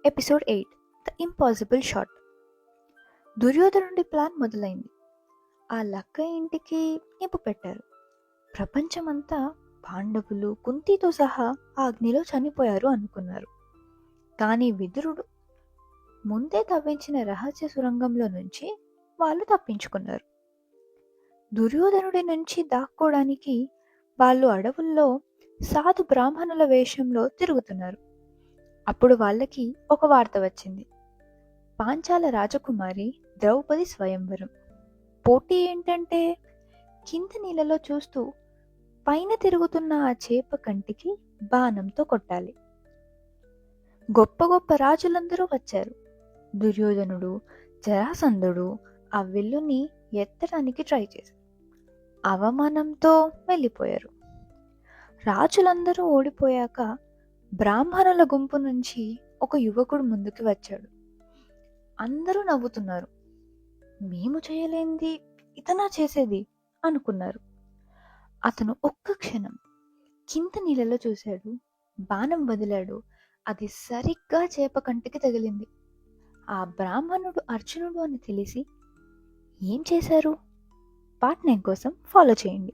Episode 8 the impossible shot. దుర్యోధనుడి plan మొదలైంది. ఆ లక్క ఇంటికి నిప్పు పెట్టారు. ప్రపంచమంతా పాండవులు కుంతితో సహా ఆ అగ్నిలో చనిపోయారు అనుకున్నారు. కానీ విదురుడు ముందే తవ్వించిన రహస్య సురంగంలో నుంచి వాళ్ళు తప్పించుకున్నారు. దుర్యోధనుడి నుంచి దాక్కోవడానికి వాళ్ళు అడవుల్లో సాధు బ్రాహ్మణుల వేషంలో తిరుగుతున్నారు. అప్పుడు వాళ్ళకి ఒక వార్త వచ్చింది. పాంచాల రాజకుమారి ద్రౌపది స్వయంవరం. పోటీ ఏంటంటే కింద నీళ్ళలో చూస్తూ పైన తిరుగుతున్న ఆ చేప కంటికి బాణంతో కొట్టాలి. గొప్ప గొప్ప రాజులందరూ వచ్చారు. దుర్యోధనుడు, జరాసంధుడు ఆ విల్లుని ఎత్తడానికి ట్రై చేశారు. అవమానంతో వెళ్ళిపోయారు. రాజులందరూ ఓడిపోయాక బ్రాహ్మణుల గుంపు నుంచి ఒక యువకుడు ముందుకు వచ్చాడు. అందరూ నవ్వుతున్నారు. మేము చేయలేంది ఇతనా చేసేది అనుకున్నారు. అతను ఒక్క క్షణం కింద నీళ్ళలో చూశాడు. బాణం వదిలాడు. అది సరిగ్గా చేప కంటికి తగిలింది. ఆ బ్రాహ్మణుడు అర్జునుడు అని తెలిసి ఏం చేశారు? పార్ట్ 9 కోసం ఫాలో చేయండి.